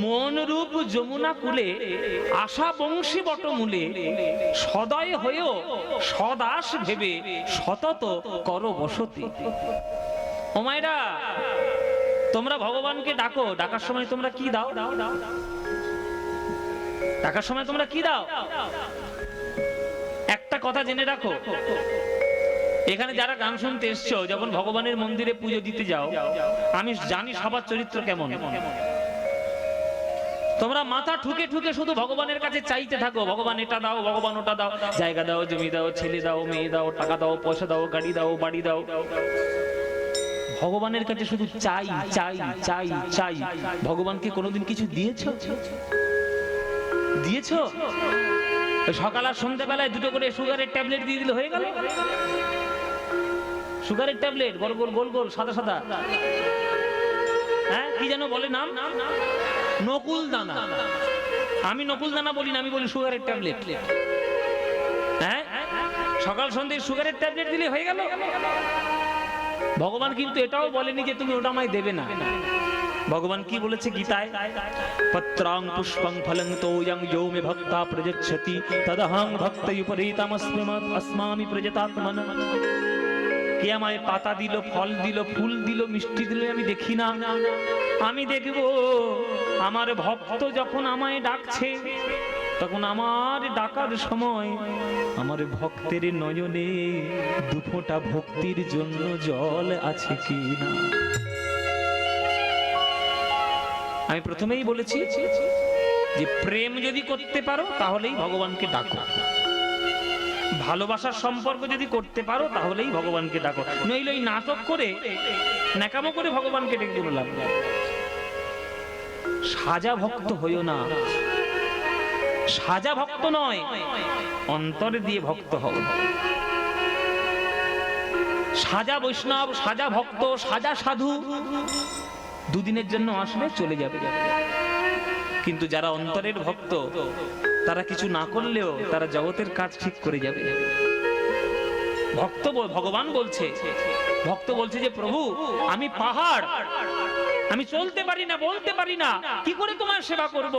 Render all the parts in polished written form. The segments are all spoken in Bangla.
মন রূপ যমুনা কুলে আশা বংশী বটমূলে সদয় হয়েও সদাস ভেবে সতত কর বসতি। ও মায়েরা, তোমরা ভগবানকে ডাকো, ডাকার সময় তোমরা কি দাও? ডাকার সময় তোমরা কি দাও? একটা কথা জেনে রাখো, এখানে যারা গান শুনতে এসছো, যখন ভগবানের মন্দিরে পুজো দিতে যাও, আমি জানি সবার চরিত্র কেমন। তোমরা মাথা ঠুকে ঠুকে শুধু ভগবানের কাছে চাইতে থাকো, ভগবান এটা দাও, ভগবান ওটা দাও, জায়গা দাও, জমি দাও, ছেলে দাও, মেয়ে দাও, টাকা দাও, পয়সা দাও, গাড়ি দাও, বাড়ি দাও। ভগবানের কাছে শুধু চাই চাই চাই চাই। ভগবানকে কোনোদিন কিছু দিয়েছো? দিয়েছো? সকাল আর সন্ধ্যাবেলায় দুটো করে সুগারের ট্যাবলেট দিয়ে দিলে হয়ে গেল। সুগারের ট্যাবলেট, গোল গোল গোল গোল সাদা সাদা, হ্যাঁ কি যেন বলে নাম? নকুল দানা। আমি নকুল দানা বলি না, আমি বলি সুগারের ট্যাবলেট। হ্যাঁ, সকাল সন্ধ্যে সুগারের ট্যাবলেট দিলে হয়ে গেল। ভগবান কিন্তু এটাও বলেনি যে তুমি ওটা আমায় দেবে না। ভগবান কি বলেছে গীতায়? পত্রাং পুষ্পং ফলং তোয়ং যো মে ভক্তা প্রযচ্ছতি তদহং ভক্তয়ুপরীতমস্মি প্রজতাত্মনা। কে আমায় পাতা দিল, ফল দিল, ফুল দিল, মিষ্টি দিল আমি দেখি না, আমি দেখব আমার ভক্ত যখন আমায় ডাকছে, তখন আমার ডাকার সময় আমার ভক্তের নয়নে দুফোঁটা ভক্তির জন্য জল আছে কি না। আমি প্রথমেই বলেছি যে প্রেম যদি করতে পারো তাহলেই ভগবানকে ডাকো, ভালোবাসার সম্পর্ক যদি করতে পারো তাহলেই ভগবানকে ডাকো। নইলে ওই নাটক করে ন্যাকামো করে ভগবানকে ডেকে বললাম। সাজা ভক্ত হইও না, সাজা ভক্ত নয়, অন্তরে দিয়ে ভক্ত হও। সাজা বৈষ্ণব, সাজা ভক্ত, সাজা সাধু দুদিনের জন্য আসবে, চলে যাবে। কিন্তু যারা অন্তরের ভক্ত, তারা কিছু না করলেও তারা জগতের কাজ ঠিক করে যাবে। ভক্ত ভগবান বলছে, ভক্ত বলছে যে প্রভু আমি পাহাড়, আমি চলতে পারি না, বলতে পারি না, কি করে তোমার সেবা করব?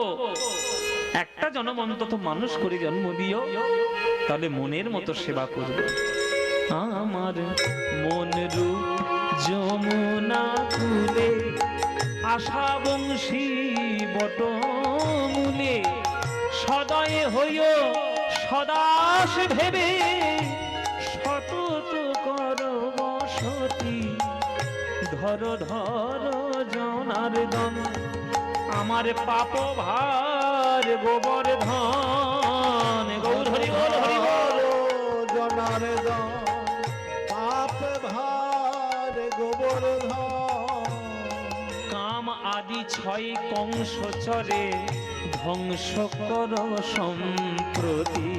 একটা জন্ম অন্তত মানুষ করে জন্ম দিও, তাহলে মনের মতো সেবা করব। আমার মন রূপ যমুনা কুলে আশা বংশী বটমূলে সদয় হইও সদাস ভেবে সতত কর বসতি। ধর ধর জনার্দন আমার পাপ ভার গোবর্ধন। গৌর হরি বল, হরি বল। জনার্দন পাপ ভার গোবর্ধন। কাম আদি ছয় কংস চরে ধ্বংস কর সম্প্রতি।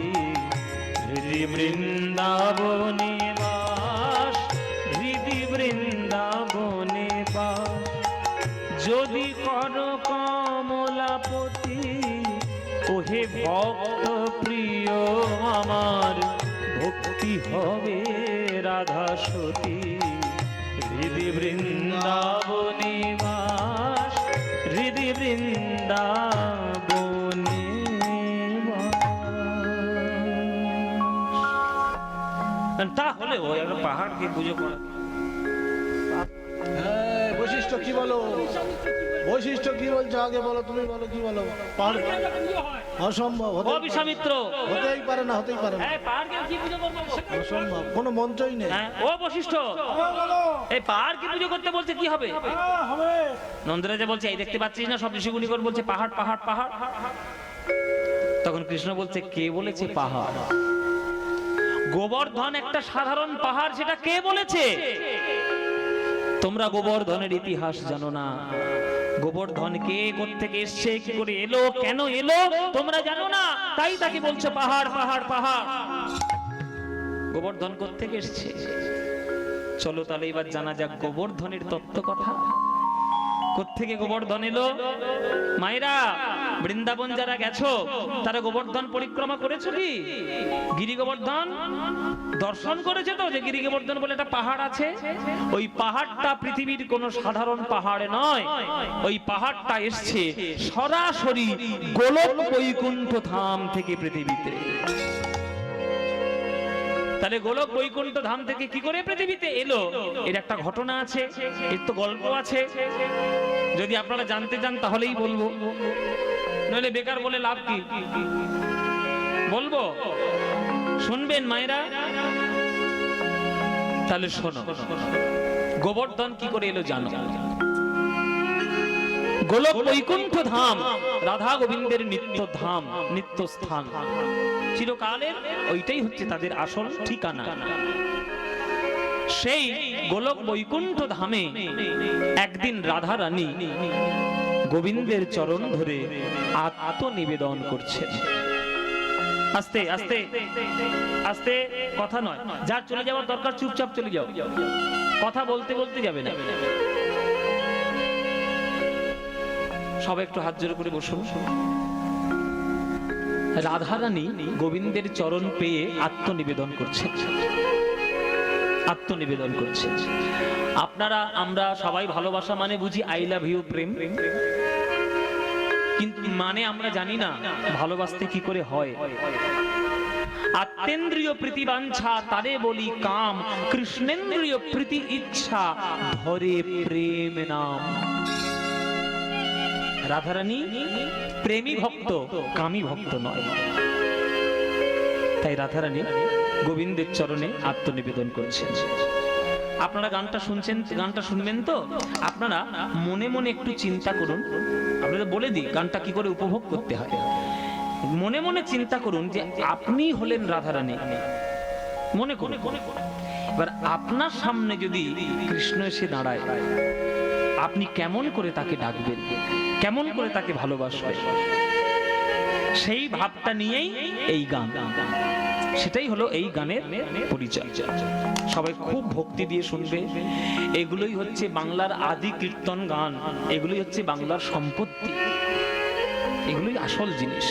হৃদি বৃন্দাবনে বাস, হৃদি বৃন্দাবনে বাস। যদি কর কমলাপতি, ওহে ভক্ত প্রিয় আমার ভক্তি হবে রাধা সতী। হৃদি বৃন্দাবনে বাস, হৃদি বৃন্দাবনে বাস। তাহলে ওই একটা পাহাড়কে পুজো করা। হ্যাঁ, বৈশিষ্ট্য কি বলো? বৈশিষ্ট্য কি বলছো আগে বলো, তুমি বলো কি বলো? পাহাড় অসম্ভব, অবিশ্বামিত্র হতেই পারে না, হতেই পারে না, পাহাড়কে কি পুজো করবো? অসম্ভব, কোনো মন্ত্রই নেই। ও বশিষ্ঠ, এই পাহাড় কি পুজো করতে বলছে, কি হবে? নন্দরাজা বলছে এই দেখতে পাচ্ছিস না, সব ঋষিগুণিগণ বলছে পাহাড় পাহাড় পাহাড়। তখন কৃষ্ণ বলছে কে বলেছে পাহাড়? গোবর্ধন একটা সাধারণ পাহাড়, সেটা কে বলেছে? তোমরা গোবর্ধনের ইতিহাস জানো না। গোবর্ধন কে, কোত্থেকে এসছে, কি করে এলো, কেন এলো তোমরা জানো না, তাই তাকে বলছো পাহাড় পাহাড় পাহাড়। গোবর্ধন কোত্থেকে এসছে? চলো তাহলে এবার জানা যাক গোবর্ধনের তত্ত্ব কথা। কোত্থেকে গোবর্ধন এলো? মায়েরা, বৃন্দাবন যারা গেছো তারা গোবর্ধন পরিক্রমা করেছো কি? গিরি গোবর্ধন দর্শন করেছে তো, যে গিরি গোবর্ধন বলে একটা পাহাড় আছে? ওই পাহাড়টা পৃথিবীর কোনো সাধারণ পাহাড় নয়, ওই পাহাড়টা এসছে সরাসরি গোলক বৈকুণ্ঠ ধাম থেকে পৃথিবীতে। তাহলে গোলক বৈকুণ্ঠ ধাম থেকে কি করে পৃথিবীতে এলো, এর একটা ঘটনা আছে, এর তো গল্প আছে। যদি আপনারা জানতে চান তাহলেই বলবো, নইলে বেকার বলে লাভ কি? বলবো, শুনবেন মায়েরা? তাহলে শোনো, গোবর্ধন কি করে এলো জানো? গোলক বৈকুণ্ঠ ধাম রাধা গোবিন্দের নিত্য ধাম, নিত্য স্থান, চিরকালের ওইটাই হচ্ছে তাদের আসল ঠিকানা। সেই গোলক বৈকুণ্ঠ ধামে একদিন রাধা রানী গোবিন্দের চরণ ধরে আত্মনিবেদন করছেন। আস্তে আস্তে আস্তে, কথা নয়, যার চলে যাওয়ার দরকার চুপচাপ চলে যাও, কথা বলতে বলতে যাবে না। সবাই একটু হাত জোড় করে বসুন। রাধারানী গোবিন্দের চরণ পেয়ে আত্মনিবেদন করছে, আত্মনিবেদন করছে। আপনারা আমরা সবাই ভালোবাসা মানে বুঝি আই লাভ ইউ, প্রেম, কিন্তু মানে আমরা জানি না ভালোবাসতে কি করে হয়। আত্মেন্দ্রিয় প্রীতি বাঞ্ছা তারে বলি কাম, কৃষ্ণেন্দ্রিয় প্রীতি ইচ্ছা ধরে প্রেম নাম। রাধারানী প্রেমী ভক্ত, কামী ভক্ত নয়। তাই রাধারানী গোবিন্দের চরণে আত্মনিবেদন করছেন। আপনারা গানটা শুনছেন, গানটা শুনবেন তো? আপনারা মনে মনে একটু চিন্তা করুন। আপনাদের বলে দিই গানটা কি করে উপভোগ করতে হয়। মনে মনে চিন্তা করুন যে আপনি হলেন রাধারানী, মনে করুন। এবার আপনার সামনে যদি কৃষ্ণ এসে দাঁড়ায়, আপনি কেমন করে তাকে ডাকবেন, কেমন করে তাকে ভালোবাসবেন? সেই ভাবটা নিয়েই এই গান, সেটাই হলো এই গানের পরিচয়। সবাই খুব ভক্তি দিয়ে শুনবে। এগুলোই হচ্ছে বাংলার আদি কীর্তন গান, এগুলোই হচ্ছে বাংলার সম্পত্তি, এগুলোই আসল জিনিস।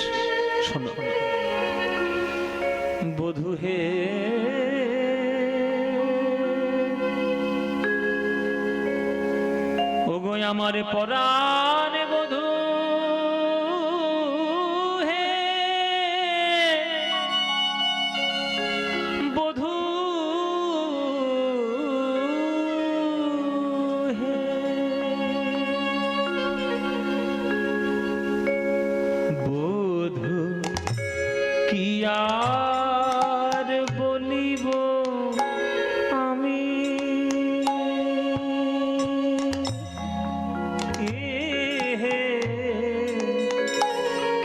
শোনো, বধূ হে ওগো আমার পরাণ বধূ হে, বধূ হে, বধূ কি আর বলিব আমি,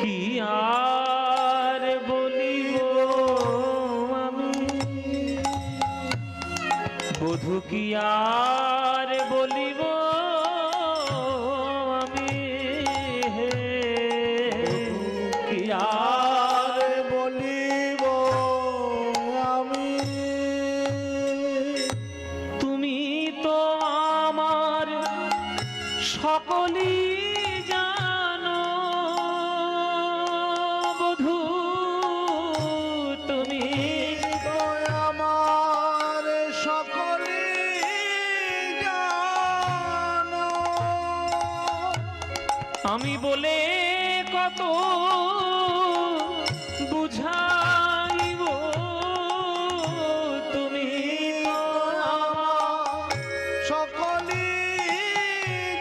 কি আর বলিব আমি, বধূ কি আর বলিব আমি, কি আর বলিব আমি, তুমি তো আমার সকলই জানো, বধূ তুমি তো আমার সকলে জানো। আমি বলে কত বুঝাইব, তুমি তো আমার সকলে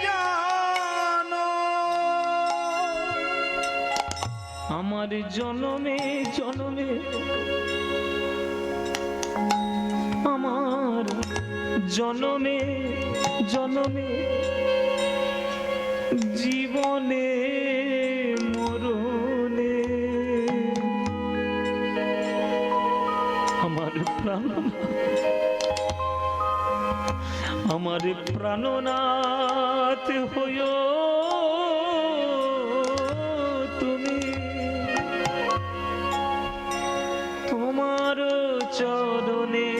জানো। আমার জনমে জনমে, আমার জনমে জনমে, জীবনে মরণে, আমার প্রাণ, আমার প্রাণনাথ হইও তুমি, তোমার চরণে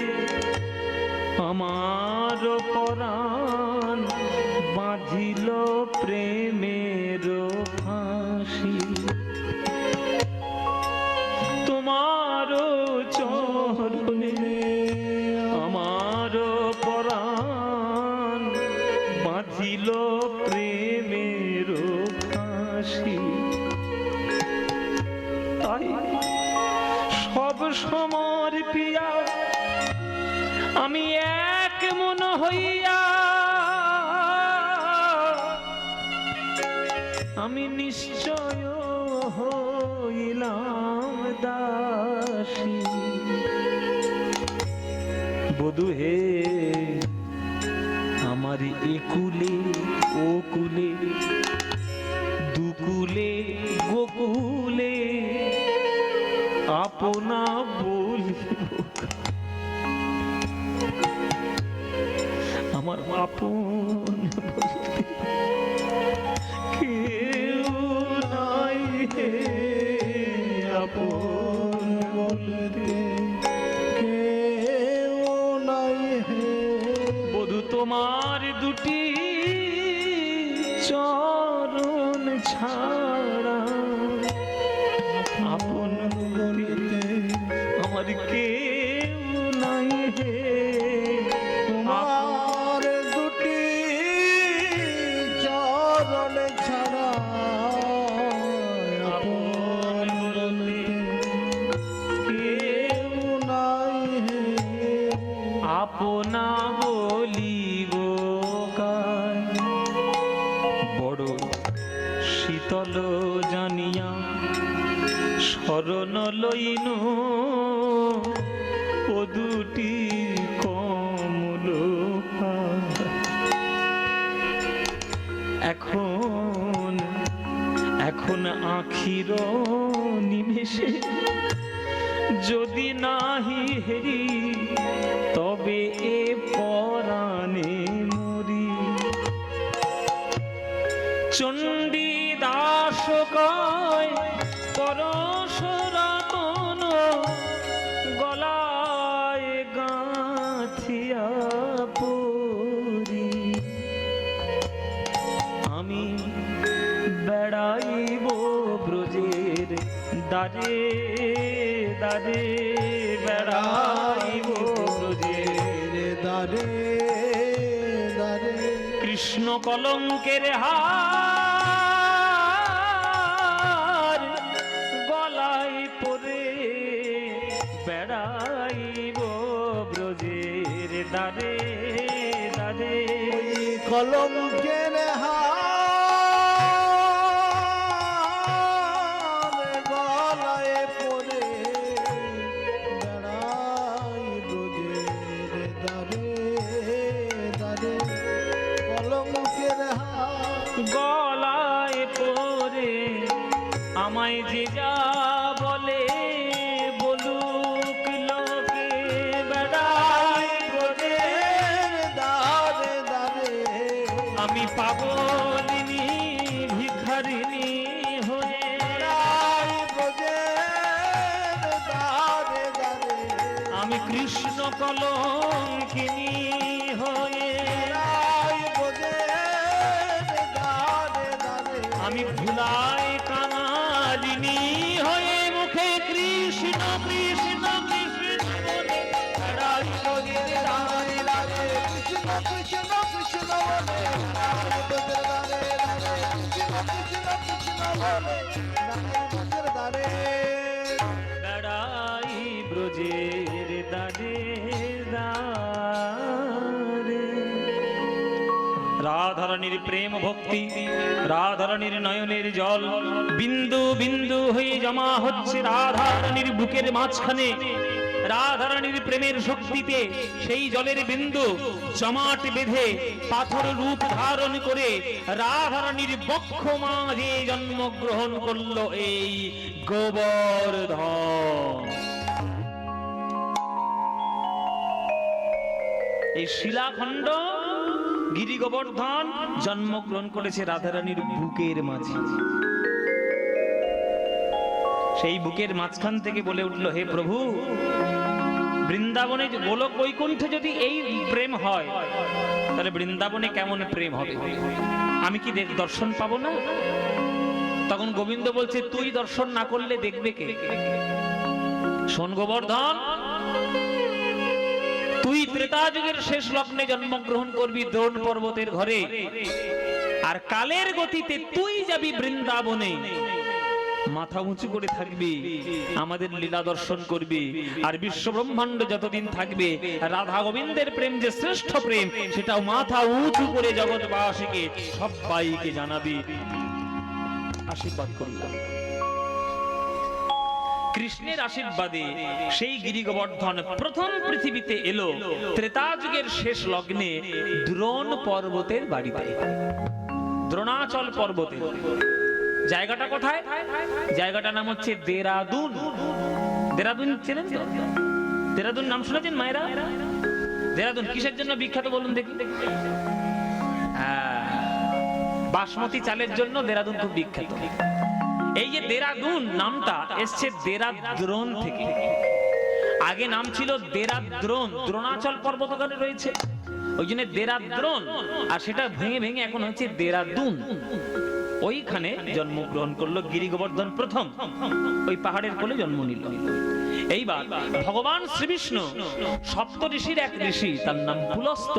আমার পরাণ বাঁধিল প্রেমের ফান। ফাঁসি। তোমার চরণে আমার পরাণ বাঁধিল প্রেমের ফাঁসি। তাই সব সমর পিয়া আমি এক মন হইয়া আমি নিশ্চয় হইলাম দাসী। বধূ হে আমার একুলে ও কুলে দুকুলে গোকুলে আপনা বলিব। আমার আপন বলতে কেউ নাই হে, আপন বলতে কেউ নাই হে। বধূ তোমার দুটি চরণ ছাড়া আপন বলতে আমার কেউ নাই হে। তোমার দুটি চরণ ছাড়া আপন বলতে কেউ নাই হে। আপনা বলিব কার। বড় শীতল জানিয়া শরণ লইন ও দুটি কমল পাদ। এখন এখন আখির নিমেষে যদি নাহি হেরি তবে এ পরাণে মরি। চণ্ডী দাস কয় পরশরতন গলায় গাঁথিয়া পরি। আমি বেড়াইব ব্রজের দারে দারে, বেড়াইব ব্রজের দারে দারে। কৃষ্ণ কলঙ্কের হার গলায় পরে বেড়াইব ব্রজের দারে দারে। ওই কলঙ্কের হার গলায় পরে বেড়াই ব্রজের দারে দারে। কলঙ্কের হার গলায় পরে আমায় যে যা বলে বলুক লোকে, বেড়াই ব্রজের দারে দারে। আমি পাগলিনী ভিখারিণী হয়ে বেড়াই ব্রজের দারে দারে। আমি কৃষ্ণ কলঙ্কিনী হয়ে বেড়াই ব্রজের দারে দারে। আমি ভুলাই কাঙালিনী হয়ে মুখে কৃষ্ণ কৃষ্ণ কৃষ্ণ বলে বেড়াই ব্রজের দারে দারে। কৃষ্ণ কৃষ্ণ কৃষ্ণ বলে ব্রজের দারে দারে। কৃষ্ণ কৃষ্ণ কৃষ্ণ বলে ব্রজের দারে। বেড়াই ব্রজের দারে দারে। রাধারানীর প্রেম ভক্তি, রাধারানীর নয়নের জল বিন্দু বিন্দু হয়ে জমা হচ্ছে রাধারানীর বুকের মাঝখানে। রাধারানীর প্রেমের শক্তিতে সেই জলের বিন্দু জমাট বেঁধে পাথর রূপ ধারণ করে রাধারানীর বক্ষ মাঝে জন্মগ্রহণ করলো এই গোবর্ধন। এই শিলাখণ্ড গিরি গোবর্ধন জন্মগ্রহণ করেছে রাধারানীর বুকের মাঝে। সেই বুকের মাঝখান থেকে বলে উঠলো, হে প্রভু, বৃন্দাবনে গোলক বৈকুণ্ঠে যদি এই প্রেম হয় তাহলে বৃন্দাবনে কেমন প্রেম হবে? আমি কি দর্শন পাবো না? তখন গোবিন্দ বলছে তুই দর্শন না করলে দেখবে কে? শোন গোবর্ধন, তুই ত্রেতা যুগের শেষ লগ্নে জন্মগ্রহণ করবি দ্রোণ পর্বতের ঘরে, আর কালের গতিতে তুই যাবি বৃন্দাবনে, মাথা উঁচু করে থাকবি, আমাদের লীলা দর্শন করবি, আর বিশ্ব ব্রহ্মাণ্ড যতদিন থাকবে রাধা গোবিন্দের প্রেম যে শ্রেষ্ঠ প্রেম সেটাও মাথা উঁচু করে জগৎবাসীকে সবাইকে জানাবি। আশীর্বাদ করলাম। কৃষ্ণের আশীর্বাদে সেই গিরি গোবর্ধন প্রথম পৃথিবীতে এলো ত্রেতা যুগের শেষ লগ্নে দ্রোণ পর্বতের বাড়িতে, দ্রোণাচল পর্বতে। জায়গাটা কোথায়? জায়গাটার নাম হচ্ছে দেরাদুন। দেরাদুন চেনেন তো? দেরাদুন নাম শুনেছেন মায়েরা? দেরাদুন কিসের জন্য বিখ্যাত বলুন দেখি? বাসমতি চালের জন্য দেরাদুন খুব বিখ্যাত। এই যে দেরাদুন নামটা এসছে দেরাদ্রোণ থেকে। আগে নাম ছিল দেরাদ্রোণ, দ্রোণাচল পর্বতগানে রয়েছে ওই জন্য দেরাদ্রোণ, আর সেটা ভেঙে ভেঙে এখন হচ্ছে দেরাদুন। ওইখানে জন্মগ্রহণ করলো গিরি গোবর্ধন প্রথম, ওই পাহাড়ের কোলে জন্ম নিল। এইবার ভগবান শ্রীবিষ্ণু সপ্ত ঋষির এক ঋষি, তার নাম পুলস্ত,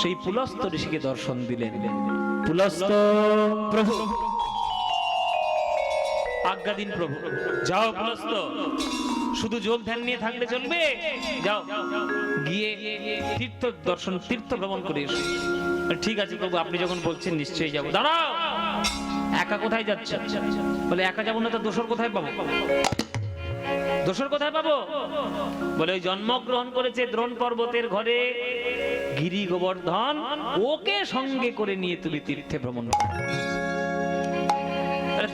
সেই পুলস্ত ঋষিকে দর্শন দিলেন। পুলস্ত প্রভু, আজ্ঞা দিন প্রভু, যাও পুলস্ত, শুধু যোগ ধ্যান নিয়ে থাকলে চলবে? যাও গিয়ে তীর্থ দর্শন, তীর্থ ভ্রমণ করে এসো। ঠিক আছে প্রভু, আপনি যখন বলছেন নিশ্চয়ই যাবো। দাঁড়াও, একা কোথায় যাচ্ছে? বলে একা যাবো না তো দোসর কোথায় পাবো? দোসর কোথায় পাবো? বলে ওই জন্মগ্রহণ করেছে দ্রোণ পর্বতের ঘরে গিরি গোবর্ধন, ওকে সঙ্গে করে নিয়ে তুমি তীর্থে ভ্রমণ করো।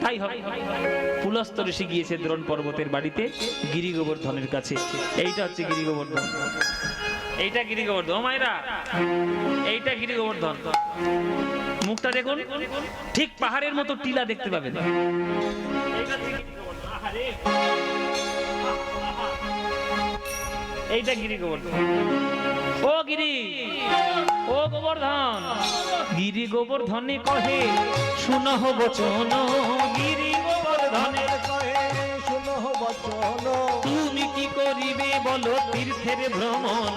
তাই হবে। পুলস্ত ঋষি গিয়েছে দ্রোণ পর্বতের বাড়িতে গিরি গোবর্ধনের কাছে। এইটা হচ্ছে গিরি গোবর্ধন, এইটা গিরি গোবর্ধন। মায়েরা, এইটা গিরি গোবর্ধন। মুখটা দেখুন, ঠিক পাহাড়ের মতো টিলা দেখতে পাবেন। এইটা গিরি গোবর্ধন। ও গিরি, ও গোবর্ধন, গিরি গোবর্ধনে কহে শুনহ বচন, গিরি গোবর্ধনের কহে শুনহ বচন, তুমি কি করিবে বলো তীর্থের ভ্রমণ,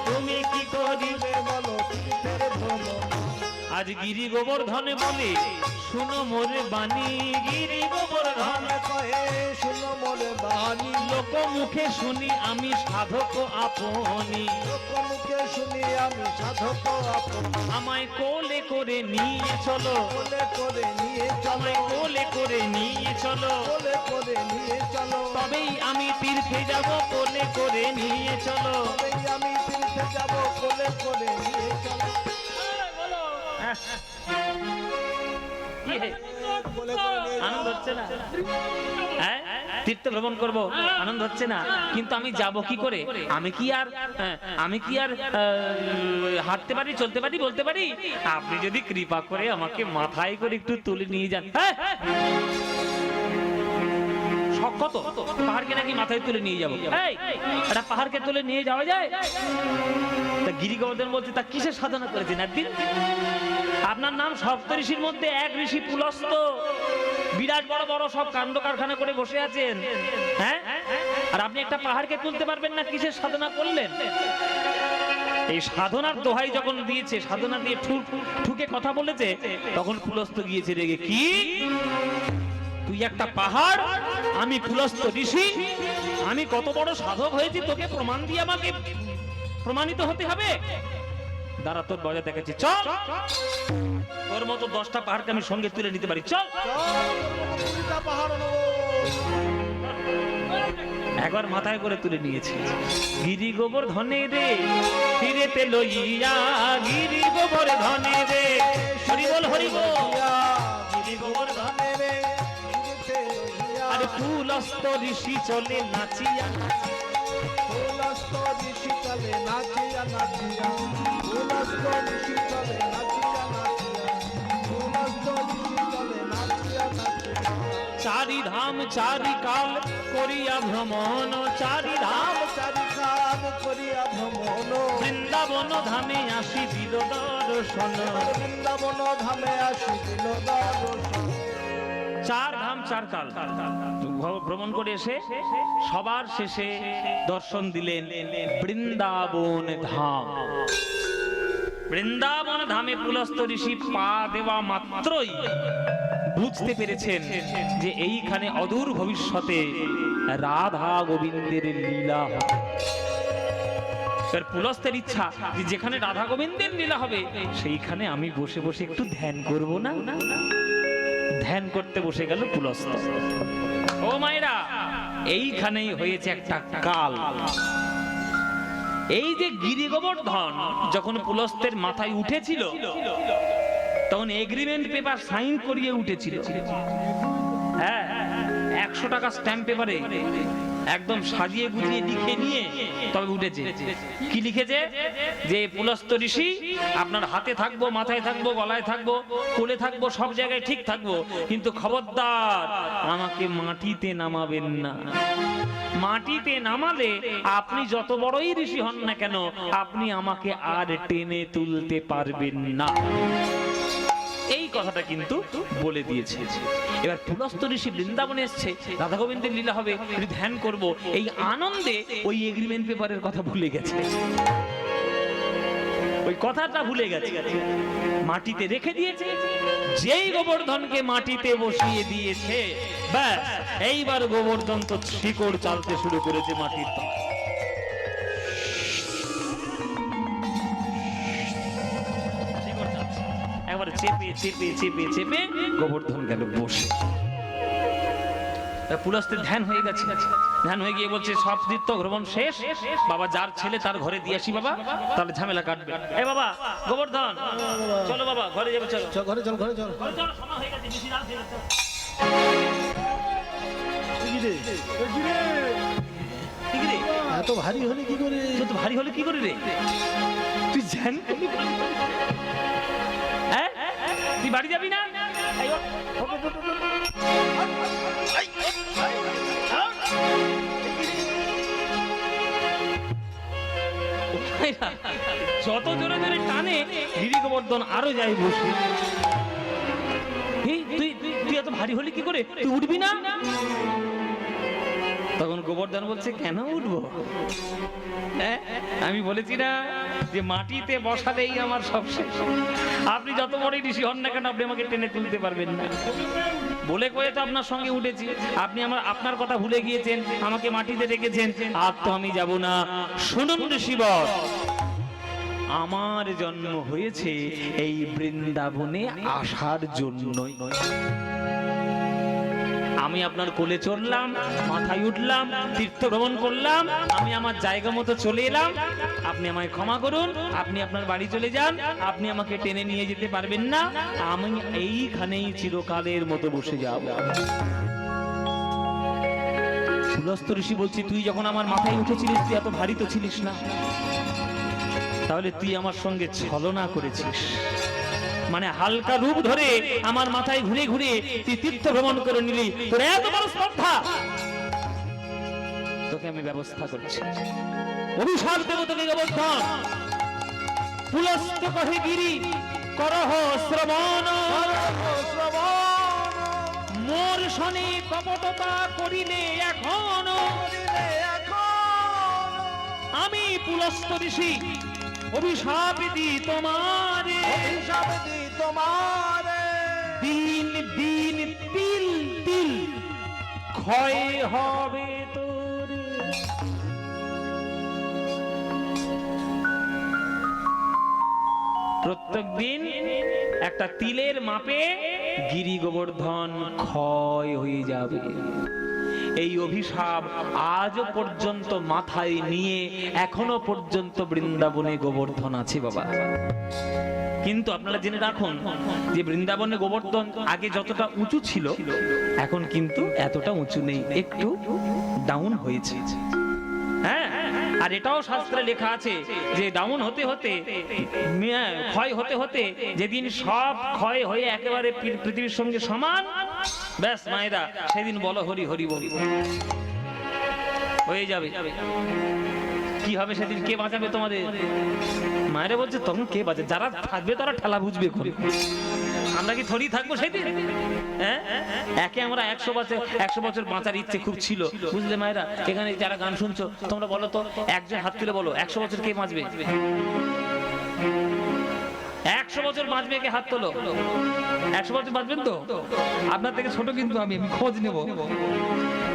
তুমি কি করিবে বলো তীর্থের ভ্রমণ। আজ গিরি গোবর্ধন বলে শুনো মোরে বাণী, গিরি গোবর্ধন কহে শুনো মোরে বাণী, লোক মুখে শুনি আমি সাধক আপনি, লোক মুখে শুনি আমি সাধক আপনি। আমায় কোলে করে নিয়ে চলো, কোলে করে নিয়ে চলো, আমায় কোলে করে নিয়ে চলো, কোলে করে নিয়ে চলো, তবেই আমি তীর্থে যাব, কোলে করে নিয়ে চলো। তবেই আমি তীর্থে যাব, কোলে করে নিয়ে চলো। কি হে? কোলে করে নিয়ে আনন্দ হচ্ছে না? হ্যাঁ, তীর্থ ভ্রমণ করব, আনন্দ হচ্ছে না? কিন্তু আমি যাব কি করে? আমি কি আর হাঁটতে পারি, চলতে পারি, বলতে পারি? আপনি যদি কৃপা করে আমাকে মাথায় করে একটু তুলে নিয়ে যান। হ্যাঁ, শখ কত? পাহাড়কে নাকি মাথায় তুলে নিয়ে যাবো? এটা পাহাড়কে তুলে নিয়ে যাওয়া যায়? তা গিরি গোবর্ধন বলছে তা কিসের সাধনা করেছেন একদিন? আপনার নাম সপ্ত ঋষির মধ্যে এক ঋষি পুলস্ত, বিরাট বড় বড় সব কাণ্ড কারখানা করে বসে আছেন, হ্যাঁ, আর আপনি একটা পাহাড়কে তুলতে পারবেন না? কিসের সাধনা করলেন? এই সাধনার দোহাই যখন দিয়েছে, সাধনা দিয়ে ঠুকে কথা বলেছে, তখন পুলস্ত গিয়েছে রেগে। কি তুই একটা পাহাড়, আমি পুলস্ত ঋষি, আমি কত বড় সাধক হয়েছি, তোকে প্রমাণ দিয়ে আমাকে প্রমাণিত হতে হবে? দাঁড়া, তোর বজা দেখাচ্ছি, চল। তোর মতো 10টা পাহাড়কে আমি সঙ্গে তুলে নিতে পারি, চল। পাহাড় নেবো। একবার মাথায় করে তুলে নিয়েছি। গিরি গোবর্ধনে রে ফিরেতে লইয়া, গিরি গোবর্ধনে রে, হরি বল হরি বল, গিরি গোবর্ধনে রে, আরে পুলস্ত ঋষি চলে নাচিয়া, পুলস্ত ঋষি চলে নাচিয়া নাচিয়া, পুলস্ত ঋষি চলে নাচিয়া নাচিয়া, পুলস্ত ঋষি চলে নাচিয়া নাচিয়া। চারি ধাম চারি কাল করিয়া ভ্রমণ, চারি ধাম চারি কাল করিয়া ভ্রমণ, বৃন্দাবন ধামে আসি দিল দর্শন, বৃন্দাবন ধামে আসি দিল দর্শন। চার ধাম চার কাল ভ্রমণ করে এসে সবার শেষে দর্শন দিলেন বৃন্দাবন ধাম। বৃন্দাবন ধামে পুলস্ত ঋষি পা দেওয়া মাত্রই বুঝতে পেরেছেন যে এইখানে অদূর ভবিষ্যতে রাধা গোবিন্দের লীলা হবে। পুলস্তের ইচ্ছা যে যেখানে রাধা গোবিন্দের লীলা হবে সেইখানে আমি বসে বসে একটু ধ্যান করব না। ধ্যান করতে বসে গেল পুলস্ত। ও মায়েরা, এইখানেই হয়েছে একটা কাল। এই যে গিরি গোবর্ধন যখন পুলস্তের মাথায় উঠেছিল তখন এগ্রিমেন্ট পেপার সাইন করিয়ে উঠেছিল। হ্যাঁ, 100 টাকা স্ট্যাম্প পেপারে একদম সাজিয়ে গুজিয়ে লিখে নিয়ে তবে উঠেছে। কি লিখেছে? যে পুলস্ত ঋষি আপনার হাতে থাকবো, মাথায় থাকবো, গলায় থাকবো, কোলে থাকবো, সব জায়গায় ঠিক থাকবো, কিন্তু খবরদার আমাকে মাটিতে নামাবেন না। মাটিতে নামালে আপনি যত বড়ই ঋষি হন না কেন আপনি আমাকে আর টেনে তুলতে পারবেন না। এই কথাটা কিন্তু বলে দিয়েছে। এবার পুলস্ত ঋষি বৃন্দাবনে এসছে, রাধা গোবিন্দের লীলা হবে, ধ্যান করব, এই আনন্দে ওই এগ্রিমেন্ট পেপারের কথা ভুলে গেছে। ওই কথাটা ভুলে গেছে, মাটিতে রেখে দিয়েছে। যেই গোবর্ধনকে মাটিতে বসিয়ে দিয়েছে, ব্যাস এইবার গোবর্ধন তো শিকড় চালতে শুরু করেছে মাটির তলায়। একবার চেপে চেপে চেপে চেপে গোবর্ধন গেল বসে। পুলস্তের ধ্যান হয়ে গেছে। ধ্যান হয়ে গিয়ে বলছে সব তীর্থ ভ্রমণ শেষ, বাবা যার ছেলে তার ঘরে দিয়ে আসি বাবা, তাহলে ঝামেলা কাটবে। এ বাবা গোবর্ধন চলো বাবা, ঘরে যাবে, চলো ঘরে চল, ঘরে চল। সময় হয়ে গেছে, বেশি রাত হয়ে গেছে। এত ভারী হলে কি করে? তো ভারী হলে কি করে রে? তুই ধ্যান করবি, হ্যাঁ তুই বাড়ি যাবি না? যত জোরে জোরে টানে গিরি গোবর্ধন আরো যাই বসে। তুই এত ভারী হলি কি করে? তুই উঠবি না? তখন গোবর্ধন বলছে কেন উঠবো? হ্যাঁ, আমি বলেছি না যে মাটিতে বসালেই আমার সব শেষ। আপনি যত বড় ঋষি হন না কেন আপনি আমাকে টেনে তুলতে পারবেন না। বলে কয়ে তো আপনার সঙ্গে উঠেছি, আপনি আপনার কথা ভুলে গিয়েছেন, আমাকে মাটিতে রেখেছেন। আর তো আমি যাব না। শুনুন ঋষিবর, আমার জন্ম হয়েছে এই বৃন্দাবনে আসার জন্যই। আমি আপনার কোলে চড়লাম, মাথায় উঠলাম, তীর্থ ভ্রমণ করলাম, আমি আমার জায়গা মতো চলে এলাম। আপনি আমায় ক্ষমা করুন, আপনি আপনার বাড়ি চলে যান, আপনি আমাকে টেনে নিয়ে যেতে পারবেন না। আমি এইখানেই চিরকালের মতো বসে যাব। পুলস্ত ঋষি বলছি, তুই যখন আমার মাথায় উঠেছিলিস তুই এত ভারী তো ছিলিস না, তাহলে তুই আমার সঙ্গে ছলনা করেছিস। মানে হালকা রূপ ধরে আমার মাথায় ঘুরে ঘুরে তুই তীর্থ ভ্রমণ করে নিলি, তোর এত বড় স্পর্ধা, তোকে আমি ব্যবস্থা করছি। অভিশাপ দেব তোকে গোবর্ধন। পুলস্ত কহে গিরি করহ শ্রবণ, মোর শনে কপটতা করিলে এখন আমি পুলস্ত ঋষি অভিশাপ দি তোমারে, অভিশাপ দি তোমারে। দিন দিন তিল তিল ক্ষয় হবে তোর। প্রত্যেক দিন একটা তিলের মাপে গিরি গোবর্ধন ক্ষয় হয়ে যাবে। এই অভিশাপ আজও পর্যন্ত মাথায় নিয়ে এখনো পর্যন্ত বৃন্দাবনে গোবর্ধন আছে বাবা। কিন্তু আপনারা জেনে রাখুন যে বৃন্দাবনে গোবর্ধন আগে যতটা উঁচু ছিল এখন কিন্তু এতটা উঁচু নেই, একটু ডাউন হয়েছে। হ্যাঁ, আর এটাও শাস্ত্রে লেখা আছে যে ডাউন হতে হতে ক্ষয় হতে হতে যেদিন সব ক্ষয় হয়ে একেবারে পৃথিবীর সঙ্গে সমান, ব্যাস মায়েরা সেদিন বলো হরি হরি বল হয়ে যাবে। কি হবে সেদিন? কে বাঁচাবে তোমাদের? মায়েরা বলছে তখন কে বাঁচে? যারা থাকবে তারা ঠেলা বুঝবে। আমরা কি থরি থাকবো সেদিন? হ্যাঁ, একে আমরা 100 বছর বাঁচার ইচ্ছে খুব ছিল, বুঝলে মায়েরা? এখানে যারা গান শুনছো তোমরা বলো তো, একজন হাত তুলে বলো 100 বছর কে বাঁচবে? 100 বছর বাঁচবে কে? হাত তোলো। 100 বছর বাঁচবেন তো? আপনার থেকে ছোট কিন্তু আমি খোঁজ নেব।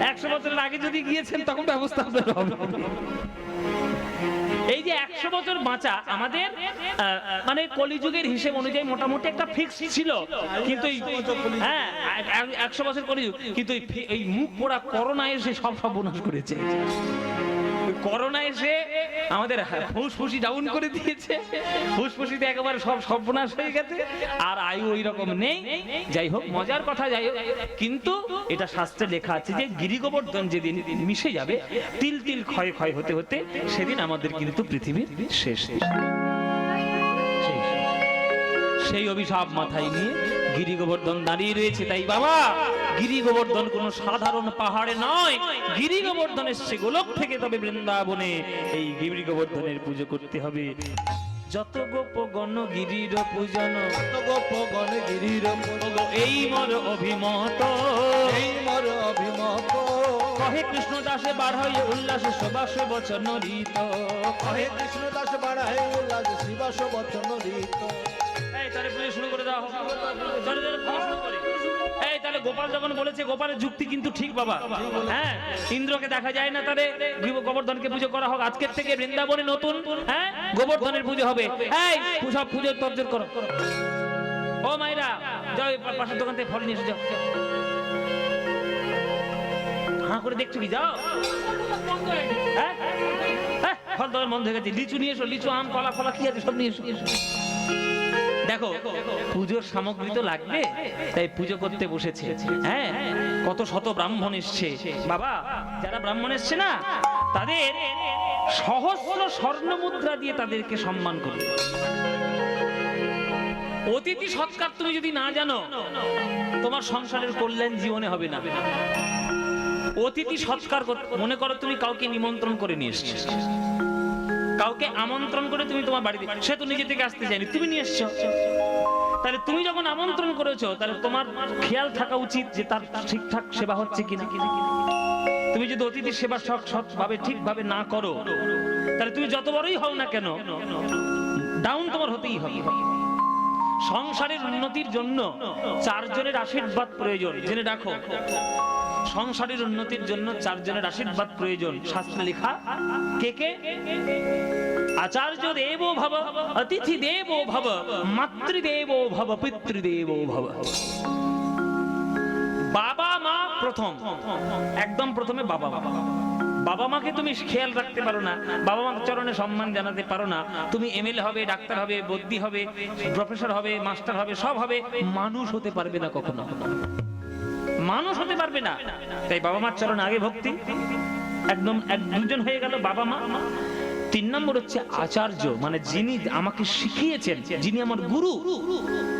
100 বছরের আগে যদি গিয়েছেন তখন ব্যবস্থা আপনার হবে। এই যে 100 বছর বাঁচা আমাদের মানে কলিযুগের হিসেব অনুযায়ী মোটামুটি একটা ফিক্স ছিল, কিন্তু হ্যাঁ 100 বছর কলিযুগ, কিন্তু এই মুখ পোড়া করোনা এসে সব সর্বনাশ করেছে। করোনা এসে আমাদের ফুসফুসি ডাউন করে দিয়েছে, ফুসফুসিতে একেবারে সব সর্বনাশ হয়ে গেছে, আর আয়ু ওই রকম নেই। যাই হোক, মজার কথা যাই হোক, কিন্তু এটা শাস্ত্রে লেখা আছে যে গিরি গোবর্ধন যেদিন মিশে যাবে, তিল তিল ক্ষয় ক্ষয় হতে হতে সেদিন আমাদের কিন্তু পৃথিবীর শেষ। সেই অভিশাপ মাথায় নিয়ে গিরি গোবর্ধন দাঁড়িয়ে রয়েছে। তাই বাবা, গিরি গোবর্ধন কোনো সাধারণ পাহাড়ে নয়, গিরি গোবর্ধন এসছে গোলক থেকে, তবে বৃন্দাবনে এই গিরি গোবর্ধনের পুজো করতে হবে। যত গোপগণ গিরির পূজন, যত গোপগণ গিরির পূজন, এই মর অভিমত, এই মর অভিমত। কহে কৃষ্ণ দাসে বাড়াইয়ে উল্লাসে সবাসে বচন রীত, কহে কৃষ্ণ দাস বাড়ায় উল্লাস শিবাস বচন রীত। এই তাহলে পুজো শুরু করে দাও, চলে চলে পুজো শুরু করে। এই তাহলে গোপাল যখন বলেছে, গোপালের যুক্তি কিন্তু ঠিক বাবা। হ্যাঁ, ইন্দ্রকে দেখা যায় না, তাহলে গোবর্ধনকে পুজো করা হোক। আজকের থেকে বৃন্দাবনে নতুন হ্যাঁ গোবর্ধনের পুজো হবে। এই সব পুজোর তরজোর করো। ও মাইরা যাও, পাশের দোকান থেকে ফল নিয়ে এসে যাও। হ্যাঁ করে দেখছো কি? যাও। হ্যাঁ ফল দোকান বন্ধ হয়ে গেছে। লিচু নিয়ে এসো, লিচু, আম, কলা ফলা কি আছে সব নিয়ে এসো। দেখো, পুজোর সামগ্রী তো লাগবে, তাই পুজো করতে বসেছে। হ্যাঁ, কত শত ব্রাহ্মণ এসছে বাবা। যারা ব্রাহ্মণ এসছে না, তাদের সহস্র স্বর্ণ মুদ্রা দিয়ে তাদেরকে সম্মান করবে। অতিথি সৎকার তুমি যদি না জানো, তোমার সংসারের কল্যাণ জীবনে হবে না। অতিথি সৎকার মনে করো তুমি কাউকে নিমন্ত্রণ করে নিয়ে এসছো, কাউকে আমন্ত্রণ করে তুমি তোমার বাড়িতে, সে তো নিজে থেকে আসতে চায়নি, তুমি নিয়ে এসছো। তাহলে তুমি যখন আমন্ত্রণ করেছো, তাহলে তোমার খেয়াল থাকা উচিত যে তার ঠিকঠাক সেবা হচ্ছে কিনা। তুমি যদি অতিথির সেবা সৎভাবে ঠিকভাবে না করো, তাহলে তুমি যত বড়ই হও না কেন, ডাউন তোমার হতেই হবে। সংসারের উন্নতির জন্য 4 জনের আশীর্বাদ প্রয়োজন, জেনে রাখো। সংসারের উন্নতির জন্য 4 জনের আশীর্বাদ প্রয়োজন। শাস্ত্রে লেখা, কে কে? আচার্য দেবো ভব, অতিথি দেবো ভব, মাতৃদেবো ভব, পিতৃদেবো ভব। বাবা মা প্রথম, একদম প্রথমে বাবা মা। বাবা মাকে তুমি খেয়াল রাখতে পারো না, বাবা মার চরণে সম্মান জানাতে পারো না, তুমি এমএলএ হবে, ডাক্তার হবে, বদ্যি হবে, প্রফেসর হবে, মাস্টার হবে, সব হবে, মানুষ হতে পারবে না কখনো, মানুষ হতে পারবে না। তাই বাবা মার চরণে আগে ভক্তি, একদম 2জন হয়ে গেল বাবা মা। 3 নম্বর হচ্ছে আচার্য, মানে যিনি আমাকে শিখিয়েছেন, যিনি আমার গুরু,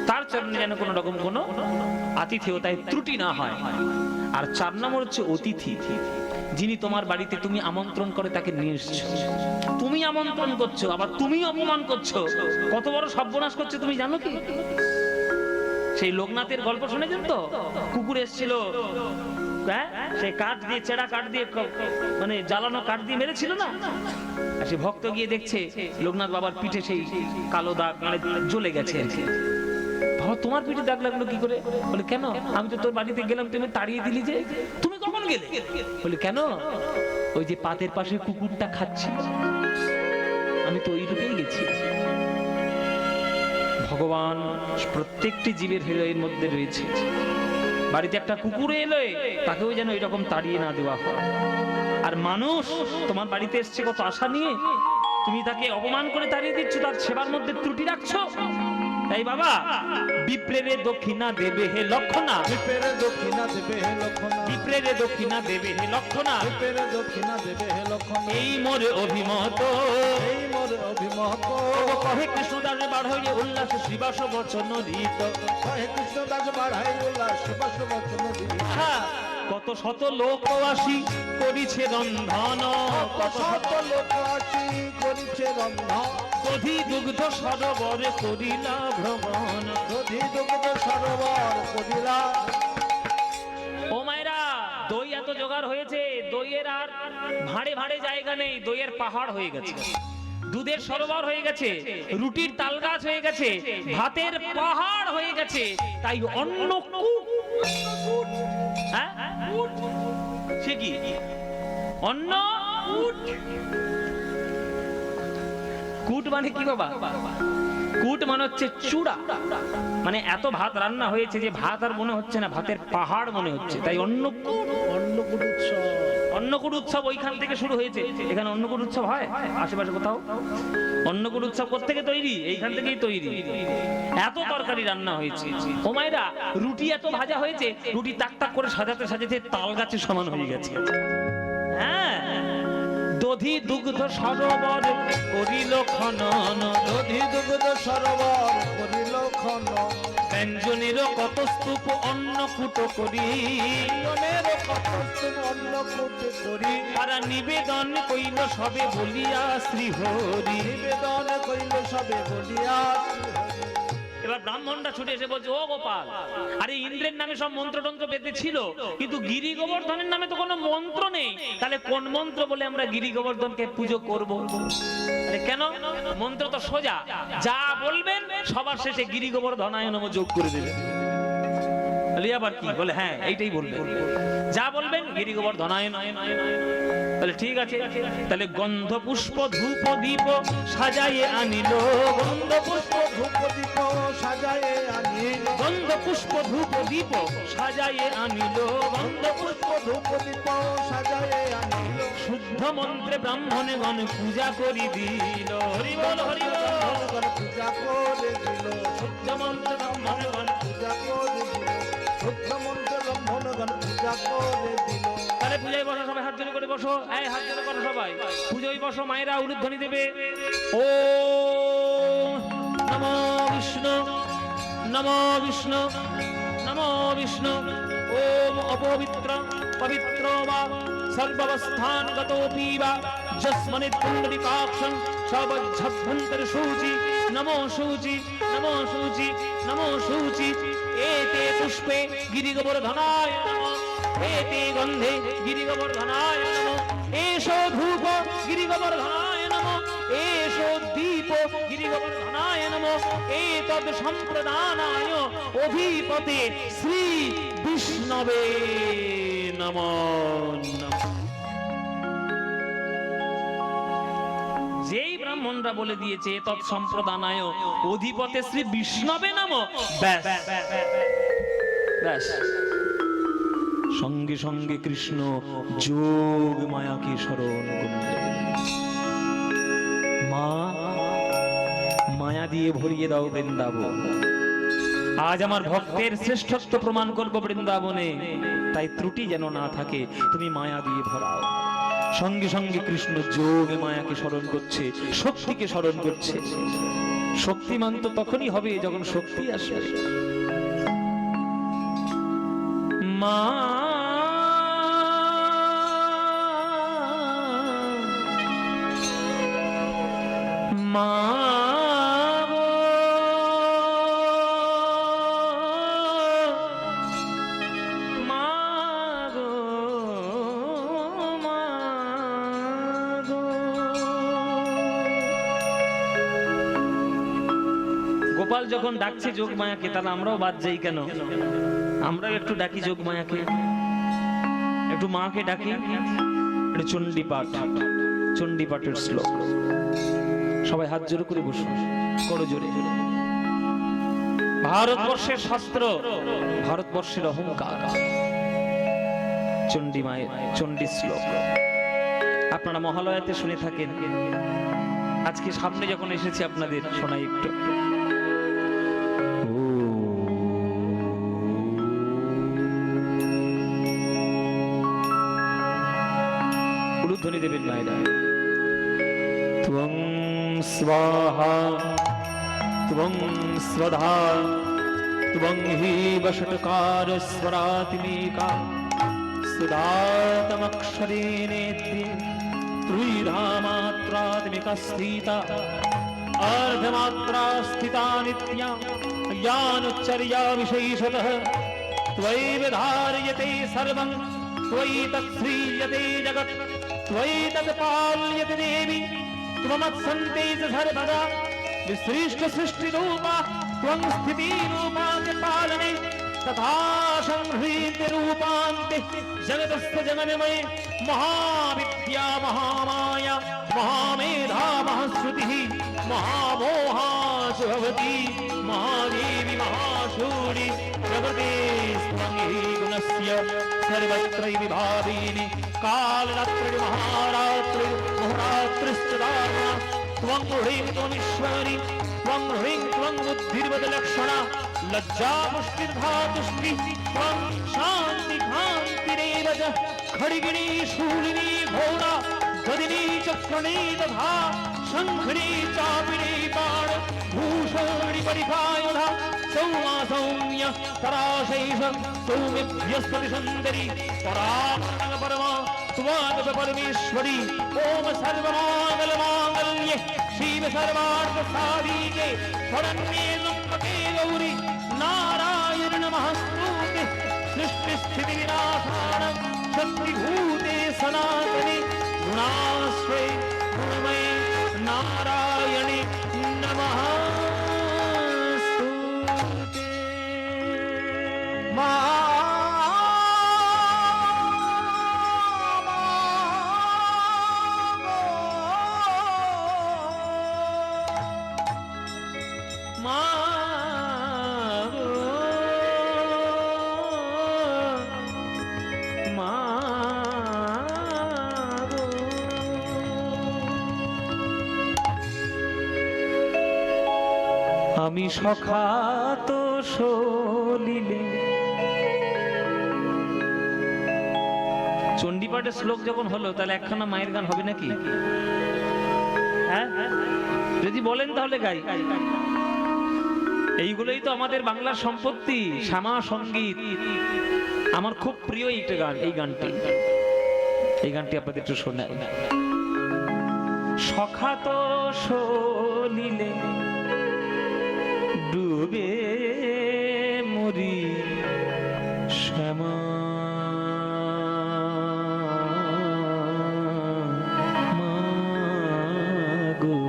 তার চরণে যেন কোনো রকম কোনো আতিথেয়তায় ত্রুটি না হয়। আর 4 নম্বর হচ্ছে অতিথি, যিনি তোমার বাড়িতে তুমি আমন্ত্রণ করে তাকে নিয়ে এসছো। তুমি আমন্ত্রণ করছো, আবার তুমি অপমান করছো, কত বড় সর্বনাশ করছো তুমি জানো কি? সেই লোকনাথের গল্প শুনেছেন তো? কুকুর এসেছিল, হ্যাঁ, সেই কাঠ দিয়ে, চেড়া কাঠ দিয়ে, মানে জ্বালানো কাঠ দিয়ে মেরেছিল না। আর সে ভক্ত গিয়ে দেখছে লোকনাথ বাবার পিঠে সেই কালো দাগ, মানে জ্বলে গেছে। বাবা, তোমার পিঠে দাগ লাগলো কি করে? বলে, কেন? আমি তো তোর বাড়িতে গেলাম, তুমি তাড়িয়ে দিলি যে। তুমি কখন গেলে? বলে, কেন? ওই যে পাতের পাশে কুকুরটা খাচ্ছে, আমি তো ওই রূপেই গেছি। ভগবান প্রত্যেকটি জীবের হৃদয়ের মধ্যে রয়েছে। বাড়িতে একটা কুকুর এলো, তাকেও যেন এরকম তাড়িয়ে না দেওয়া হয়। আর মানুষ তোমার বাড়িতে এসছে কত আশা নিয়ে, তুমি তাকে অপমান করে তাড়িয়ে দিচ্ছ, তার সেবার মধ্যে ত্রুটি রাখছো। তাই বাবা, বিপ্রেরে দক্ষিণা দেবে হে লক্ষণা, বিপ্রেরে দক্ষিণা দেবে হে লক্ষণা, বিপ্রেরে দক্ষিণা দেবে হে লক্ষণা, বিপ্রেরে দক্ষিণা দেবে হে লক্ষণা। এই মোর অভিমত, এই মোর অভিমত। কহে কৃষ্ণদাস বাড়াইয়ে উল্লাস শিবাস বচন রীত, কহে কৃষ্ণ দাস বাড়ায় উল্লাস শিবাস বচন রীত। কত শত লোক আসি করিছে রন্ধন, কত শত লোক আসি করিছে রন্ধন, দধি দুগ্ধ সরোবরে করিলা ভ্রমণ। দধি দুগ্ধ সরোবর করিলা। ও মায়েরা, দই এত জোগাড় হয়েছে, দইয়ের আর ভাঁড়ে ভাঁড়ে জায়গা নেই, দইয়ের পাহাড় হয়ে গেছে। দুধের সরোবর হয়ে গেছে, রুটির তাল গাছ হয়ে গেছে, ভাতের পাহাড় হয়ে গেছে। তাই অন্ন কূট, হ্যাঁ সে কি অন্ন কূট? কূট মানে কি বাবা? কূট মানে হচ্ছে চূড়া। মানে এত ভাত রান্না হয়েছে যে ভাত আর মনে হচ্ছে না, ভাতের পাহাড় মনে হচ্ছে। তাই অন্নকূট, অন্নকূট উৎসব। অন্নকূট উৎসব ওইখান থেকে শুরু হয়েছে। এখানে অন্নকূট উৎসব হয় আশেপাশে কোথাও? অন্নকূট উৎসব কোত্থেকে তৈরি? এইখান থেকেই তৈরি। এত তরকারি রান্না হয়েছে। ও মায়েরা, রুটি এত ভাজা হয়েছে, রুটি তাক তাক করে সাজাতে সাজাতে তাল গাছের সমান হয়ে গেছে। হ্যাঁ, দধি দুগ্ধ সরোবর করিল খনন, দধি দুগ্ধ সরোবর করিল খনন, ব্যঞ্জনের কত স্তূপ অন্নকূট করি, ব্যঞ্জনের কত স্তূপ অন্নকূট করি, তারা নিবেদন কইল সবে বলিয়া শ্রীহরি। নিবেদন করিল সবে বলিয়া। এবার ব্রাহ্মণরা ছুটে এসে বলছে, ও গোপাল, আরে ইন্দ্রের নামে সব মন্ত্রতন্ত্র পেতে ছিল, কিন্তু গিরি গোবর্ধনের নামে তো কোনো মন্ত্র নেই, তাহলে কোন মন্ত্র বলে আমরা গিরি গোবর্ধনকে পুজো করব? আরে কেন? মন্ত্র তো সোজা, যা বলবেন সবার শেষে গিরি গোবর্ধনায় নমঃ যোগ করে দেবেন। আবার কি বলে? হ্যাঁ, এইটাই বলবেন, যা বলবেন গিরি গোবর্ধনায় নয়। তাহলে ঠিক আছে, তাহলে গন্ধ পুষ্প ধূপ দীপ সাজায়ে আনিল, গন্ধ পুষ্প ধূপ দীপ সাজায়ে আনিল, গন্ধ পুষ্প ধূপ দীপ সাজায়ে আনিল, গন্ধ পুষ্প ধূপ দীপ সাজায়ে আনিল, শুদ্ধ মন্ত্রে ব্রাহ্মণে গণ পূজা করি দিল। হরি বল হরি বল, পূজা করে দিল, শুদ্ধ মন্ত্রে ব্রাহ্মণে গণ। পূজা করে দিল, শুদ্ধ মন্ত্রে ব্রাহ্মণগণ পূজা করে দিল। তাহলে পূজায় বসো, সবাই হাত জোড় করে বসো। এই হাত জোড় করো সবাই, পূজায় বসো। মায়েরা উলুধ্বনি দেবে। ও নমো বিষ্ণু, নমো বিষ্ণু, নমো বিষ্ণু। ওম অপবিত্র পবিত্র বা সর্বাবস্থানগতোপি বা যস্মনি পুণ্ডরিকাক্ষং সবজ্জভ্যন্তর শুচি, নমো শুচি, নমো শুচি, নমো শুচি। এতে পুষ্পে গিরিগোবর্ধনায় নমঃ, এতে গন্ধে গিরিগোবর্ধনায় নমঃ, এষো ধূপ গিরিগোবর্ধনায় নমঃ, এষো দীপ গিরিগোবর্ধনায় নমঃ, এতদ্ সম্প্রদানায় অধিপতে শ্রী বিষ্ণবে নমো নমঃ। যেই ব্রাহ্মণরা বলে দিয়েছে তৎ সম্প্রদানায় অধিপতে শ্রী বিষ্ণবে নমঃ, ব্যাস ব্যাস, সঙ্গে সঙ্গে কৃষ্ণ যোগ মায়াকে স্মরণ করলেন। মা, মায়া দিয়ে ভরিয়ে দাও বৃন্দাবন। আজ আমার ভক্তের শ্রেষ্ঠত্ব প্রমাণ করব বৃন্দাবনে, তাই ত্রুটি যেন না থাকে, তুমি মায়া দিয়ে ভরাও। সঙ্গে সঙ্গে কৃষ্ণ যোগ মায়াকে স্মরণ করছে, শক্তিকে স্মরণ করছে। শক্তিমান তো তখনই হবে যখন শক্তি আসবে। মা, মা গো, মা গো, মা গো। গোপাল যখন ডাকছে যোগমায়াকে, তাহলে আমরাও বাদ যাই কেন? আমরাও একটু ডাকি যোগমায়াকে, একটু মাকে ডাকি, একটু চণ্ডী পাঠ, চণ্ডী পাঠের শ্লোক। সবাই হাত জোড় করে বসুন, করো জোরে। ভারতবর্ষের শাস্ত্র, ভারতবর্ষের অহংকার, চণ্ডী মায়ের চণ্ডী শ্লোক আপনারা মহালয়াতে শুনে থাকেন। আজকে সামনে যখন এসেছি আপনাদের শোনাই একটু। উলুধ্বনি দেবেন মায়েরা। ত্বং স্বাহা ত্বং স্বধা ত্বং হি বষটকার স্বরাতিমেকা सुदातमक्षरेणेत्ये त्रिधामात्रात्मिका स्थिता अर्धमात्रा स्थिता नित्या ज्ञानोच्चर्या विशेषतः त्वयैव धार्यते सर्वं त्वयि तत्श्रीयते जगत् त्वयि तत्पाल्यते देवी त्वमत्सन्ते च सर्वदा विसृष्ट सृष्टिरूपा त्वं स्थितिरूपान्ते पालने तथा संहृत्य रूपान्ते जगतस्य जगन्मये महाविद्या महामाया महामेधा महाश्रुतिः महामोहा भवति महादेवी महाशूरि प्रकृते स्वङ्गी गुणस्य सर्वत्र विभाविनी कालरात्रि महारात्रि मुहरात्रिश्च दारुणा त्वं ह्रीं त्वमीश्वरी त्वं ह्रीं त्वं बुद्धिर्वदलक्षणा लज्जा मुष्टिर्धातुष्टि त्वं शान्ति कान्तिरेव च खड्गिनी शूलिनी घोरा गदिनी चक्रणी तथा शङ्खनी चापिनी बाण भूषणी परिधायुधा सौमा सौम्य तराशैष सौम्यभ्यस्तति सुन्दरी परात्मक परमा त्वादप परमेश्वरी ओम सर्वमाङ्गलमाङ्गल्ये शिव सर्वार्थ साधिके शरण्ये त्र्यम्बके गौरी नारायण नमस्तुते सृष्टि स्थिति विनाशानं शक्तिभूते सनातने गुणाश्रये गुणमये नारायणे नमः আমি সখা তো সলিলে চণ্ডীপাঠের শ্লোক যখন হলো তাহলে একখানা মায়ের গান হবে নাকি? হ্যাঁ, যদি বলেন তাহলে গাই। এইগুলোই তো আমাদের বাংলার সম্পত্তি, শ্যামা সঙ্গীত। আমার খুব প্রিয় এইটা গান, এই গানটি আপনাদের একটু শোনাই। সখা তো সলিলে ডুবে মরি শ্যামা মাগো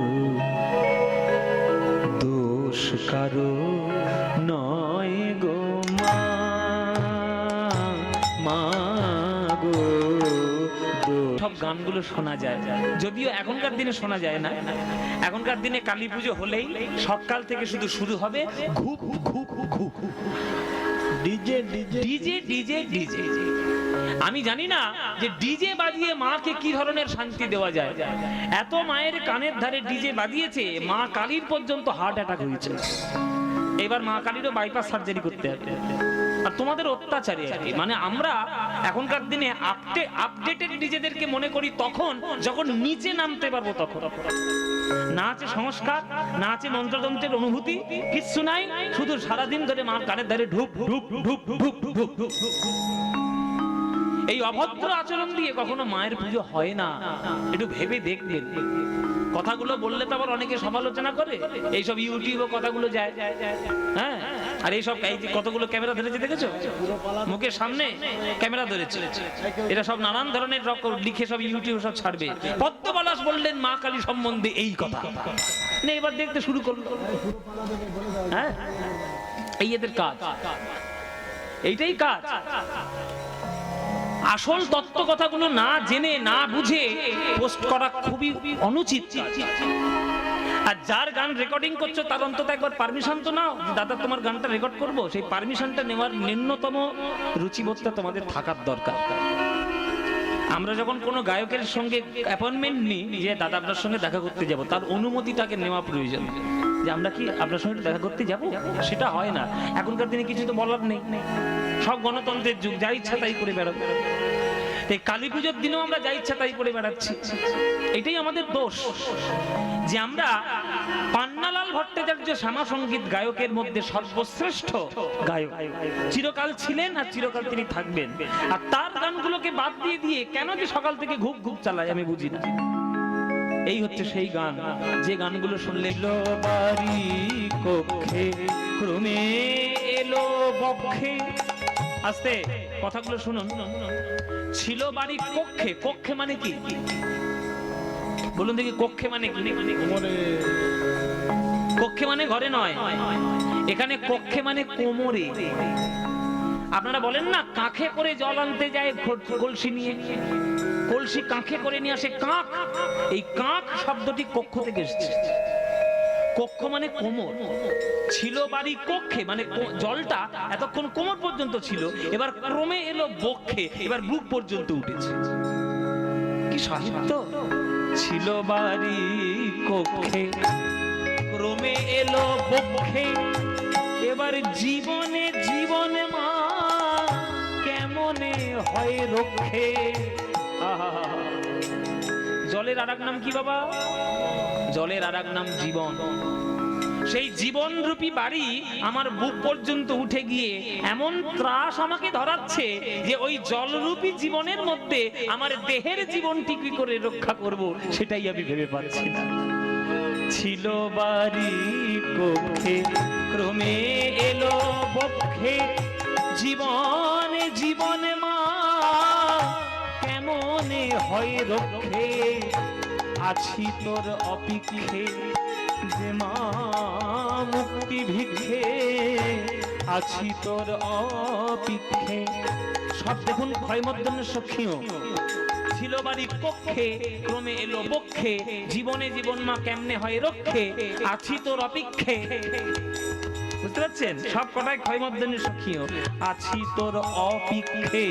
দোষ কারো নয় গো মাগো। সব গানগুলো শোনা যায়, যদিও এখনকার দিনে শোনা যায় না। এখনকার দিনে কালী পুজো হলেই সকাল থেকে শুধু শুরু হবে ঘু ঘু ঘু ঘু DJ DJ DJ DJ DJ. আমি জানি না যে ডিজে বাজিয়ে মাকে কি ধরনের শান্তি দেওয়া যায়। এত মায়ের কানের ধারে ডিজে বাজিয়েছে, মা কালীর পর্যন্ত হার্ট অ্যাটাক হয়েছে। এবার মা কালীরও বাইপাস সার্জারি করতে হবে। আর তোমাদের অত্যাচারী আর কি, মানে আমরা এখনকার দিনে আপডেটেড ডিজেদেরকে মনে করি তখন যখন নিচে নামতে পারবো। তখন না আছে সংস্কার, না আছে মন্ত্রতন্ত্রের অনুভূতি, কিচ্ছু নাই। শুধু সারাদিন ধরে মার কানের ধারে ঢুক ঢুক ঢুক ঢুক ঢুক ঢুক। এই অভদ্র আচরণ দিয়ে কখনো মায়ের পুজো হয় না, একটু ভেবে দেখবেন। কথাগুলো বললে তো আবার অনেকে সমালোচনা করে, এইসব ইউটিউবে কথাগুলো যায়। হ্যাঁ, আর এইসব কতগুলো ক্যামেরা ধরেছে দেখেছো, মুখের সামনে ক্যামেরা ধরেছে। এটা সব নানান ধরনের লিখে সব ইউটিউবে সব ছাড়বে। পদ্মপলাশ বললেন মা কালী সম্বন্ধে এই কথা, না এবার দেখতে শুরু করলো। হ্যাঁ, এই এদের কাজ, এইটাই কাজ। আসল তত্ত্ব কথাগুলো না জেনে না বুঝে পোস্ট করা খুবই অনুচিত। আর যার গান রেকর্ডিং করছো তার অন্তত একবার পারমিশন তো নাও, দাদা তোমার গানটা রেকর্ড করবো। সেই পারমিশনটা নেওয়ার ন্যূনতম রুচিবোধটা তোমাদের থাকার দরকার। আমরা যখন কোনো গায়কের সঙ্গে অ্যাপয়েন্টমেন্ট নিই যে দাদা আপনার সঙ্গে দেখা করতে যাব, তার অনুমতিটাকে নেওয়া প্রয়োজন যে আমরা কি আপনার সঙ্গে দেখা করতে যাব। সেটা হয় না। এখনকার দিনে কিছু তো বলার নেই, সব গণতন্ত্রের যুগ, যা ইচ্ছা তাই করে বেড়াবো। তাই কালী পুজোর দিনেও আমরা যা ইচ্ছা তাই করে বেড়াচ্ছি। এটাই আমাদের দোষ যে আমরা পান্নালাল ভট্টাচার্য শ্যামা সঙ্গীত গায়কের মধ্যে সর্বশ্রেষ্ঠ গায়ক চিরকাল ছিলেন আর চিরকাল তিনি থাকবেন, আর তার গানগুলোকে বাদ দিয়ে দিয়ে কেন যে সকাল থেকে ঘুপ ঘুপ চালায় আমি বুঝি না। এই হচ্ছে সেই গান যে গানগুলো শুনলে বাড়ি কক্ষে ক্রমে এলো বক্ষে। আস্তে কথাগুলো শুনুন। ছিল বাড়ি কক্ষে, কক্ষে মানে কি বলুন দেখি? কক্ষে মানে কি? কক্ষে মানে ঘরে নয়, এখানে কক্ষে মানে কোমরে। আপনারা বলেন না কাঁখে করে জল আনতে যায় কলসি নিয়ে, কলসি কাঁখে করে নিয়ে আসে কাঁখ। এই কাঁখ শব্দটি কক্ষ থেকে এসেছে। কক্ষ মানে কোমর। ছিল বাড়ি কক্ষে মানে জলটা এতক্ষণ কোমর পর্যন্ত ছিল, এবার ক্রমে এলো বক্ষে, এবার বুক পর্যন্ত উঠেছে। কি সাহিত্য! ছিল বাড়ি কক্ষে ক্রমে এলো বক্ষে, এবার জীবনে জীবনে মা কেমনে হয় রক্ষে। জলের আরেক নাম কি বাবা? জলের আরেক নাম জীবন। সেই জীবন রূপী বাড়ি আমার বুক পর্যন্ত উঠে গিয়ে এমন ত্রাস আমাকে ধরাচ্ছে যে ওই জলরূপী জীবনের মধ্যে আমার দেহের জীবনটি কি করে রক্ষা করব সেটাই আমি ভেবে পাচ্ছি না। ছিল বাড়ি কক্ষে ক্রমে এলো বক্ষে, জীবনে জীবনে মা কেমনে হয় রক্ষে। আছি তোর অপেক্ষে যে মা মুক্তি ভিক্ষে, আছি তোর অপেক্ষে। সব দেখুন ক্ষয়মর্দনের সক্ষীয়। ছিল বাড়ি কক্ষে ক্রমে এলো বক্ষে, জীবনে জীবন মা কেমনে হয় রক্ষে, আছি তোর অপেক্ষে। বুঝতে পারছেন? সব কটাই ক্ষয়মর্দনের সক্ষীয়। আছি তোর অপেক্ষে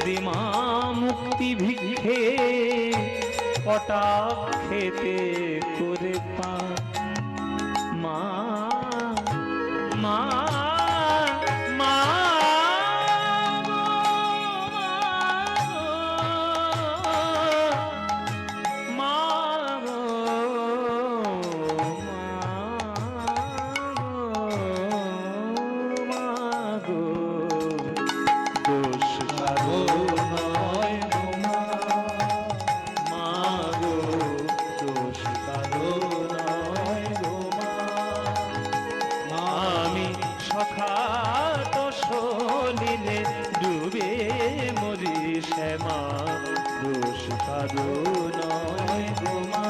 দে মা মুক্তি ভিক্ষে, কটা খেতে করে পা মা মা মা ডুবে মরি শ্যামা, দোষ কারো নয় গো মা।